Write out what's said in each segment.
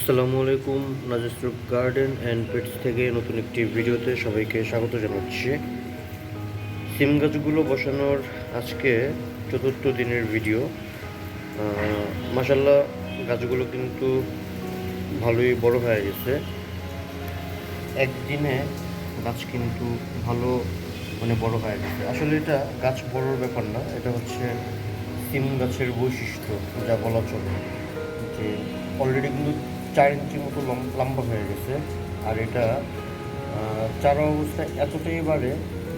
আসসালামু আলাইকুম। নাজিসুর garden and pets থেকে নতুন একটি ভিডিওতে সবাইকে স্বাগত জানাচ্ছি। সিম গাছগুলো বসানোর আজকে চতুর্থ দিনের ভিডিও। মাশাল্লাহ গাছগুলো কিন্তু ভালোই বড় হয়ে গেছে। একদিনে গাছ কিন্তু ভালো বড় হয়ে গেছে। আসলে এটা গাছ বড়োর ব্যাপার না, এটা হচ্ছে সিম গাছের বৈশিষ্ট্য যা বলা চলে, যে অলরেডি কিন্তু 4 ইঞ্চি মতো লম্বা হয়ে গেছে। আর এটা চারা অবস্থায় এতটাই বাড়ে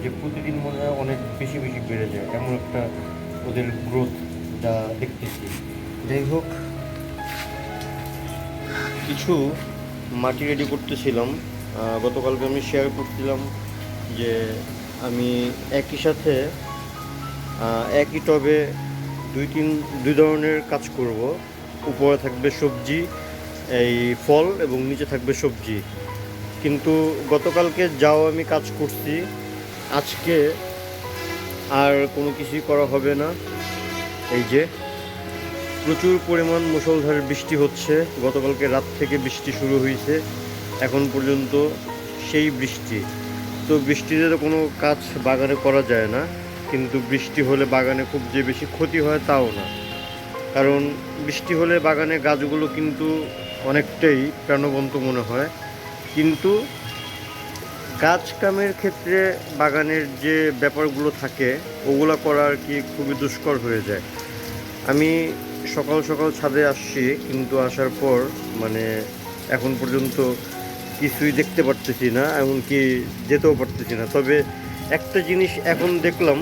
যে প্রতিদিন মনে হয় অনেক বেশি বেশি বেড়ে যায়, এমন একটা ওদের গ্রোথ যা দেখতেছি। যাই হোক, কিছু মাটি রেডি করতেছিলাম। গতকালকে আমি শেয়ার করছিলাম যে আমি একই সাথে একই টবে দুই ধরনের কাজ করব। উপরে থাকবে সবজি, এই ফল, এবং নিচে থাকবে সবজি। কিন্তু গতকালকে যাও আমি কাজ করছি, আজকে আর কোনো কিছুই করা হবে না। এই যে প্রচুর পরিমাণ মুষলধারে বৃষ্টি হচ্ছে, গতকালকে রাত থেকে বৃষ্টি শুরু হয়েছে, এখন পর্যন্ত সেই বৃষ্টি। তো বৃষ্টিতে তো কোনো কাজ বাগানে করা যায় না, কিন্তু বৃষ্টি হলে বাগানে খুব যে বেশি ক্ষতি হয় তাও না। কারণ বৃষ্টি হলে বাগানে গাছগুলো কিন্তু অনেকটাই প্রাণবন্ত মনে হয়, কিন্তু গাছ কামের ক্ষেত্রে বাগানের যে ব্যাপারগুলো থাকে ওগুলো করা আর কি খুবই দুষ্কর হয়ে যায়। আমি সকাল সকাল ছাদে আসছি, কিন্তু আসার পর এখন পর্যন্ত কিছুই দেখতে পারতেছি না, এমনকি যেতেও পারতেছি না। তবে একটা জিনিস এখন দেখলাম,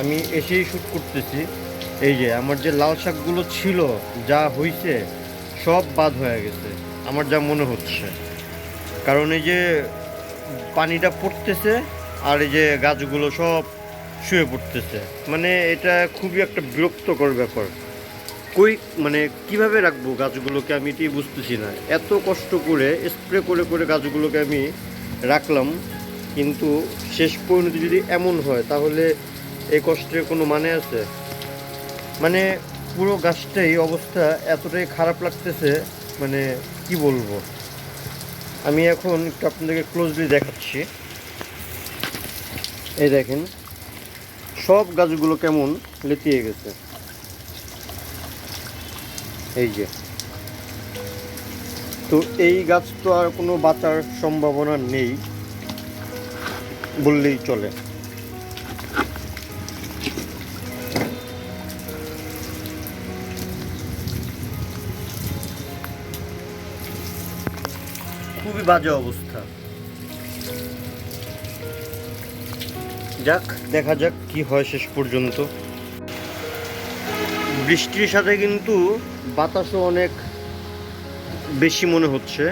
আমি এসেই শ্যুট করতেছি, এই যে আমার যে লাল শাকগুলো ছিল যা হয়েছে সব বাদ হয়ে গেছে আমার যা মনে হচ্ছে। কারণ এই যে পানিটা পড়তেছে আর এই যে গাছগুলো সব শুয়ে পড়তেছে, এটা খুবই একটা বিরক্তকর ব্যাপার। কিভাবে রাখবো গাছগুলোকে আমি এটাই বুঝতেছি না। এত কষ্ট করে স্প্রে করে করে গাছগুলোকে আমি রাখলাম, কিন্তু শেষ পরিণতি যদি এমন হয় তাহলে এই কষ্টের কোনো মানে আছে? পুরো গাছটাই অবস্থা এতটাই খারাপ লাগতেছে, কি বলবো। আমি এখন একটু আপনাদেরকে ক্লোজলি দেখাচ্ছি। এই দেখেন সব গাছগুলো কেমন লেতিয়ে গেছে। এই যে, তো এই গাছ তো আর কোনো বাঁচার সম্ভাবনা নেই বললেই চলে। খুবই বাজে অবস্থা। যাক, দেখা যাক কি হয় শেষ পর্যন্ত। বৃষ্টির সাথে কিন্তু বাতাসও অনেক বেশি মনে হচ্ছে।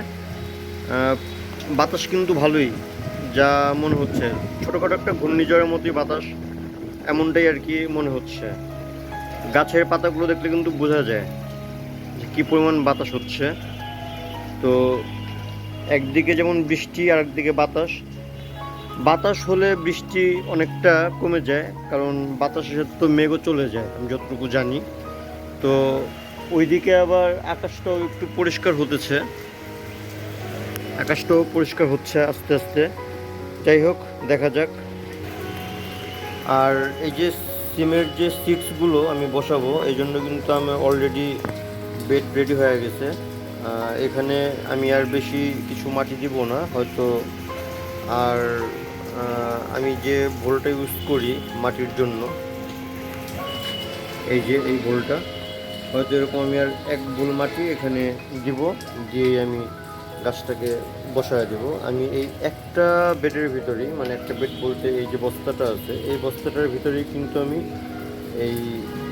বাতাস কিন্তু ভালোই, যা মনে হচ্ছে ছোটোখাটো একটা ঘূর্ণিঝড়ের মধ্যেই বাতাস, এমনটাই আর কি মনে হচ্ছে। গাছের পাতাগুলো দেখলে কিন্তু বোঝা যায় যে কী পরিমাণ বাতাস হচ্ছে। তো একদিকে যেমন বৃষ্টি আর একদিকে বাতাস। বাতাস হলে বৃষ্টি অনেকটা কমে যায়, কারণ বাতাসের সাথে তো মেঘও চলে যায় আমি যতটুকু জানি। তো ওইদিকে আবার আকাশটাও একটু পরিষ্কার হতেছে, আকাশটাও পরিষ্কার হচ্ছে আস্তে আস্তে। যাই হোক, দেখা যাক। আর এই যে সিমের যে সিডসগুলো আমি বসাবো, এই জন্য কিন্তু আমি অলরেডি বেড রেডি হয়ে গেছে। এখানে আমি আর বেশি কিছু মাটি দিব না হয়তো। আর আমি যে বোলটা ইউজ করি মাটির জন্য, এই যে এই বোলটা, হয়তো এরকম আমি আর এক বোল মাটি এখানে দিব, দিয়ে আমি গাছটাকে বসায় দেব। আমি এই একটা বেডের ভিতরেই, একটা বেড বলতে এই যে বস্তাটা আছে, এই বস্তাটার ভিতরেই কিন্তু আমি এই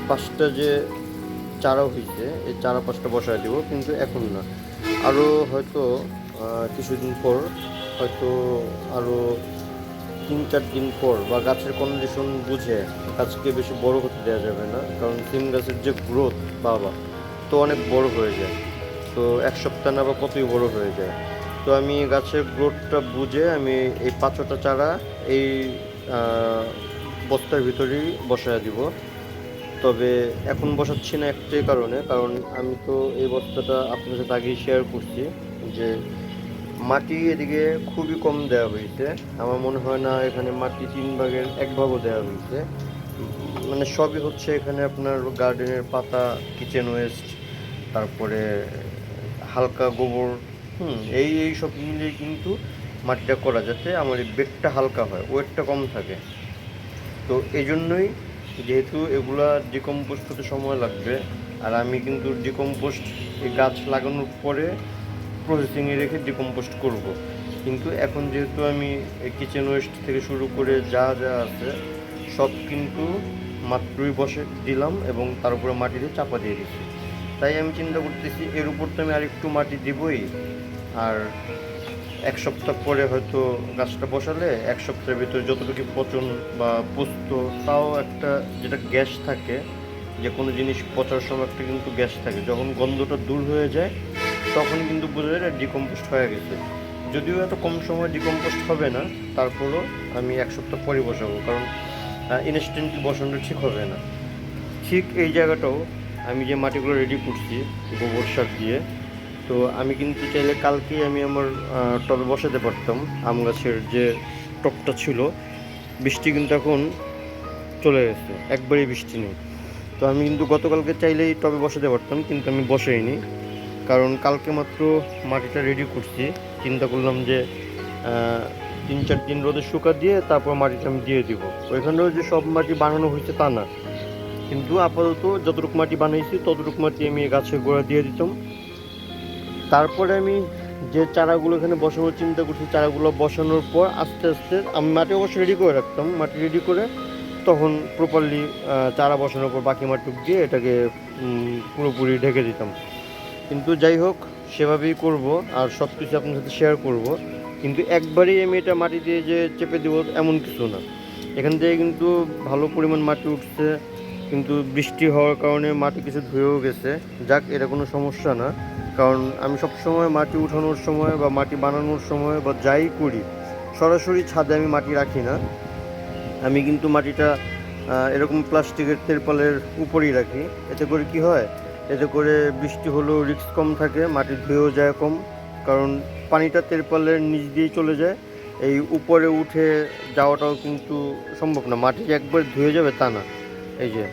5টা যে চারা হয়েছে এই চারা 5টা বসায় দেব, কিন্তু এখন না, আরও হয়তো কিছুদিন পর, হয়তো আরও 3-4 দিন পর, বা গাছের কন্ডিশন বুঝে। গাছকে বেশি বড় হতে দেওয়া যাবে না, কারণ সিম গাছের যে গ্রোথ বাবা তো অনেক বড় হয়ে যায়। তো 1 সপ্তাহ না বা কতই বড় হয়ে যায়। তো আমি গাছের গ্রোথটা বুঝে আমি এই 5টা চারা এই বস্তার ভিতরেই বসায় দিব। তবে এখন বসাচ্ছি না একটাই কারণে, কারণ আমি তো এই বস্তাটা আপনার সাথে আগেই শেয়ার করছি যে মাটি এদিকে খুবই কম দেওয়া হয়েছে। আমার মনে হয় না এখানে মাটি 1/3 দেওয়া হয়েছে। মানে সবই হচ্ছে এখানে আপনার গার্ডেনের পাতা, কিচেন ওয়েস্ট, তারপরে হালকা গোবর, এই সব মিলিয়ে কিন্তু মাটিটা করা, যাতে আমার এই বেডটা হালকা হয়, ওয়েটটা কম থাকে। তো এই জন্যই, যেহেতু এগুলা ডিকম্পোস্ট হতে সময় লাগবে, আর আমি কিন্তু ডিকম্পোস্ট এই গাছ লাগানোর পরে প্রসেসিংয়ে রেখে ডিকম্পোস্ট করব। কিন্তু এখন যেহেতু আমি কিচেন ওয়েস্ট থেকে শুরু করে যা যা আছে সব কিন্তু মাত্রই বসে দিলাম এবং তার উপরে মাটি দিয়ে চাপা দিয়ে দিচ্ছি। তাই আমি চিন্তা করতেছি এর উপর তো আমি আরেকটু মাটি দিবই, আর 1 সপ্তাহ পরে হয়তো গাছটা বসালে 1 সপ্তাহের ভিতরে যতটুকু পচন বা পুস্ত, তাও একটা যেটা গ্যাস থাকে, যে কোনো জিনিস পচার সময় একটা কিন্তু গ্যাস থাকে, যখন গন্ধটা দূর হয়ে যায় তখন কিন্তু বোঝা যায় ডিকম্পোস্ট হয়ে গেছে। যদিও এত কম সময় ডিকম্পোস্ট হবে না, তারপরও আমি 1 সপ্তাহ পরে বসাবো, কারণ ইনস্ট্যান্টলি বসানো ঠিক হবে না। ঠিক এই জায়গাটাও আমি যে মাটিগুলো রেডি করছি গোবর সার দিয়ে, তো আমি কিন্তু চাইলে কালকেই আমি আমার টবে বসাতে পারতাম। আম গাছের যে টবটা ছিল, বৃষ্টি কিন্তু এখন চলে গেছে, একবারই বৃষ্টি নেই। তো আমি কিন্তু গতকালকে চাইলেই টবে বসাতে পারতাম, কিন্তু আমি বসাইনি, কারণ কালকে মাত্র মাটিটা রেডি করছি। চিন্তা করলাম যে 3-4 দিন রোদে শুকা দিয়ে তারপর মাটিটা আমি দিয়ে দিব। ওইখানেও যে সব মাটি বানানো হয়েছে তা না, কিন্তু আপাতত যতটুকু মাটি বানাইছি ততটুকু মাটি আমি গাছের গোড়া দিয়ে দিতাম। তারপরে আমি যে চারাগুলো এখানে বসানোর চিন্তা করছি, চারাগুলো বসানোর পর আস্তে আস্তে আমি মাটি অবশ্য রেডি করে রাখতাম, মাটি রেডি করে তখন প্রপারলি চারা বসানোর পর বাকি মাটি দিয়ে এটাকে পুরোপুরি ঢেকে দিতাম। কিন্তু যাই হোক, সেভাবেই করব আর সব কিছু আপনার সাথে শেয়ার করব। কিন্তু একবারেই আমি এটা মাটি দিয়ে যে চেপে দেবো এমন কিছু না। এখান থেকে কিন্তু ভালো পরিমাণ মাটি উঠছে, কিন্তু বৃষ্টি হওয়ার কারণে মাটি কিছু ধুয়েও গেছে। যাক, এটা কোনো সমস্যা না, কারণ আমি সবসময় মাটি উঠানোর সময় বা মাটি বানানোর সময় বা যাই করি সরাসরি ছাদে আমি মাটি রাখি না। আমি কিন্তু মাটিটা এরকম প্লাস্টিকের তেরপালের উপরেই রাখি। এতে করে কি হয়, এতে করে বৃষ্টি হলেও রিস্ক কম থাকে, মাটি ধুয়েও যায় কম, কারণ পানিটা তেরপালের নিচ দিয়েই চলে যায়। এই উপরে উঠে যাওয়াটাও কিন্তু সম্ভব না, মাটি যে একবার ধুয়ে যাবে তা না। এই যে,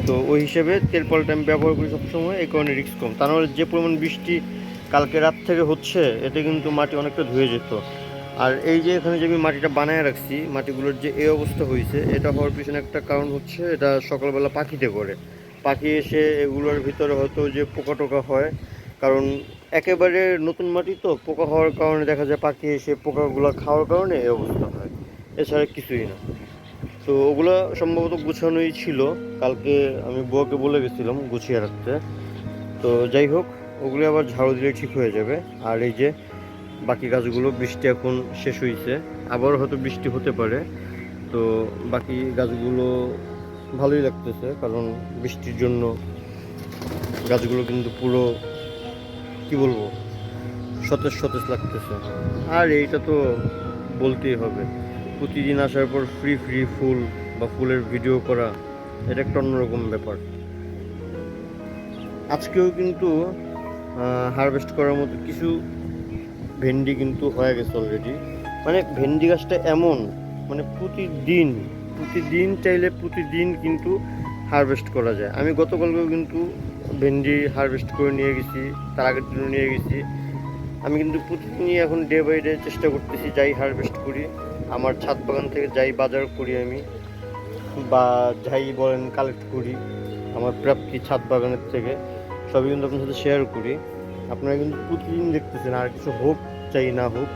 তো ওই হিসেবে তেরপালটা আমি ব্যবহার করি সবসময়, এই কারণে রিস্ক কম। তা নাহলে যে পরিমাণ বৃষ্টি কালকে রাত থেকে হচ্ছে, এতে কিন্তু মাটি অনেকটা ধুয়ে যেত। আর এই যে এখানে যে আমি মাটিটা বানায় রাখছি, মাটিগুলোর যে এই অবস্থা হয়েছে, এটা হওয়ার পিছনে একটা কারণ হচ্ছে, এটা সকালবেলা পাখিতে করে, পাখি এসে এগুলোর ভিতরে হয়তো যে পোকা টোকা হয়, কারণ একেবারে নতুন মাটি তো, পোকা হওয়ার কারণে দেখা যায় পাখি এসে পোকাগুলো খাওয়ার কারণে এই অবস্থা হয়, এছাড়া কিছুই না। তো ওগুলো সম্ভবত গুছানোই ছিল, কালকে আমি বউকে বলে গেছিলাম গুছিয়ে রাখতে। তো যাই হোক, ওগুলো আবার ঝাড়ু দিলে ঠিক হয়ে যাবে। আর এই যে বাকি গাছগুলো, বৃষ্টি এখন শেষ হয়েছে, আবার হয়তো বৃষ্টি হতে পারে। তো বাকি গাছগুলো ভালোই লাগতেছে, কারণ বৃষ্টির জন্য গাছগুলো কিন্তু পুরো, কি বলবো, সতেজ সতেজ লাগতেছে। আর এইটা তো বলতেই হবে, প্রতিদিন আসার পর ফ্রি ফ্রি ফুল বা ফুলের ভিডিও করা, এটা একটা অন্যরকম ব্যাপার। আজকেও কিন্তু হারভেস্ট করার মতো কিছু ভেন্ডি কিন্তু হয়ে গেছে অলরেডি। মানে ভেন্ডি গাছটা এমন, মানে প্রতিদিন প্রতিদিন চাইলে প্রতিদিন কিন্তু হারভেস্ট করা যায়। আমি গতকালকেও কিন্তু ভেন্ডি হারভেস্ট করে নিয়ে গেছি, তার আগের দিনও নিয়ে গেছি। আমি কিন্তু প্রতিদিনই এখন ডে বাই ডে চেষ্টা করতেছি, যাই হারভেস্ট করি, আমার ছাদ বাগান থেকে যাই বাজার করি আমি, বা যাই বলেন কালেক্ট করি আমার প্রাপ্তি ছাদ বাগানের থেকে, সবই কিন্তু আপনার সাথে শেয়ার করি। আপনারা কিন্তু প্রতিদিন দেখতেছেন, আর কিছু হোক চাই না হোক,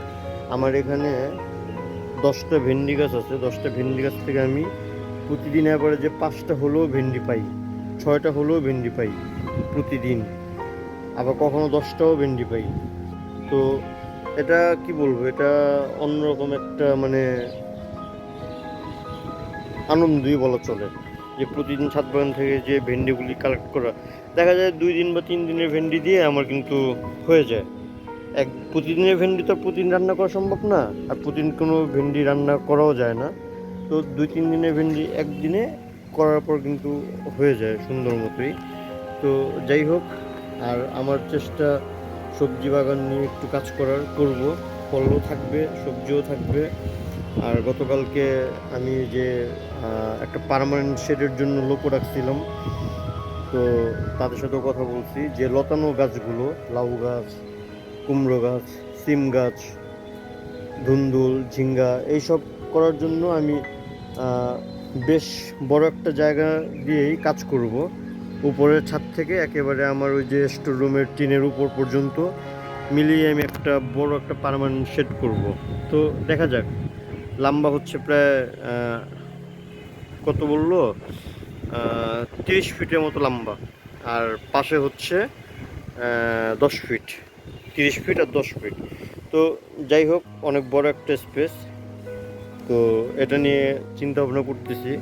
আমার এখানে 10টা ভেন্ডি গাছ আছে। 10টা ভেন্ডি গাছ থেকে আমি প্রতিদিন যে 5টা হলেও ভেন্ডি পাই, 6টা হলেও ভেন্ডি পাই প্রতিদিন, আবার কখনো 10টাও ভেন্ডি পাই। তো এটা কি বলবো, এটা অন্যরকম একটা মানে আনন্দই বলা চলে, যে প্রতিদিন ছাদ বাগান থেকে যে ভেন্ডিগুলি কালেক্ট করা। দেখা যায় 2 দিন বা 3 দিনের ভেন্ডি দিয়ে আমার কিন্তু হয়ে যায়। প্রতিদিনের ভেন্ডি তো প্রতিদিন রান্না করা সম্ভব না, আর প্রতিদিন কোনো ভেন্ডি রান্না করাও যায় না। তো 2-3 দিনের ভেন্ডি একদিনে করার পর কিন্তু হয়ে যায় সুন্দর মতোই। তো যাই হোক, আর আমার চেষ্টা সবজি বাগান নিয়ে একটু কাজ করব, ফলও থাকবে, সবজিও থাকবে। আর গতকালকে আমি যে একটা পার্মানেন্ট শেডের জন্য লোকও রাখছিলাম, তো তাদের সাথেও কথা বলছি যে লতানো গাছগুলো, লাউ গাছ, কুমড়ো গাছ, সিম গাছ, ধুন্দুল, ঝিঙ্গা এইসব করার জন্য আমি বেশ বড় একটা জায়গা দিয়েই কাজ করব। উপরের ছাদ থেকে একেবারে আমার ওই যে স্টোর রুমের টিনের উপর পর্যন্ত মিলিয়ে আমি একটা বড় একটা পার্মানেন্ট শেড করব। তো দেখা যাক, লম্বা হচ্ছে প্রায় কত বললো, 30 ফিটের মতো লম্বা, আর পাশে হচ্ছে 10 ফিট, 30 ফিট আর 10 ফিট। তো যাই হোক, অনেক বড় একটা স্পেস। তো এটা নিয়ে চিন্তা ভাবনা করতেছি,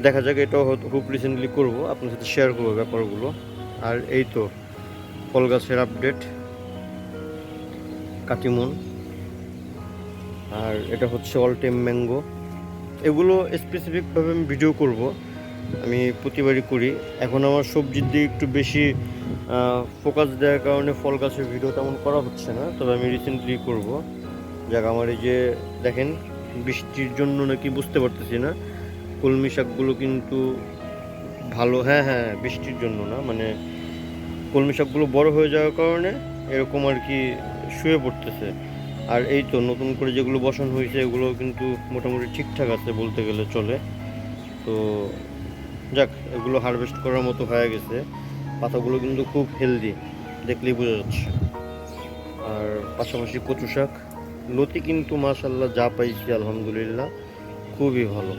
দেখা যাক, এটাও হয়তো খুব রিসেন্টলি করবো, আপনার সাথে শেয়ার করবো ব্যাপারগুলো। আর এই তো ফল গাছের আপডেট, কাটিমন, আর এটা হচ্ছে অল টাইম ম্যাঙ্গো। এগুলো স্পেসিফিকভাবে আমি ভিডিও করব, আমি প্রতিবারই করি। এখন আমার সবজির দিকে একটু বেশি ফোকাস দেওয়ার কারণে ফল গাছের ভিডিও তেমন করা হচ্ছে না, তবে আমি রিসেন্টলি করব। যাক, আমার এই যে দেখেন, বৃষ্টির জন্য নাকি বুঝতে পারতেছি না, কলমি শাকগুলো কিন্তু ভালো, হ্যাঁ হ্যাঁ, বৃষ্টির জন্য না, মানে কলমি শাকগুলো বড় হয়ে যাওয়ার কারণে এরকম আর কি শুয়ে পড়তেছে। আর এই তো নতুন করে যেগুলো বসানো হয়েছে এগুলো কিন্তু মোটামুটি ঠিকঠাক আছে বলতে গেলে চলে। তো যাক, এগুলো হারভেস্ট করার মতো হয়ে গেছে। পাতাগুলো কিন্তু খুব হেলদি, দেখলেই বোঝা যাচ্ছে। আর পাশাপাশি কচু শাক, লতি কিন্তু মাশাল্লাহ যা পাইছি আলহামদুলিল্লাহ খুবই ভালো।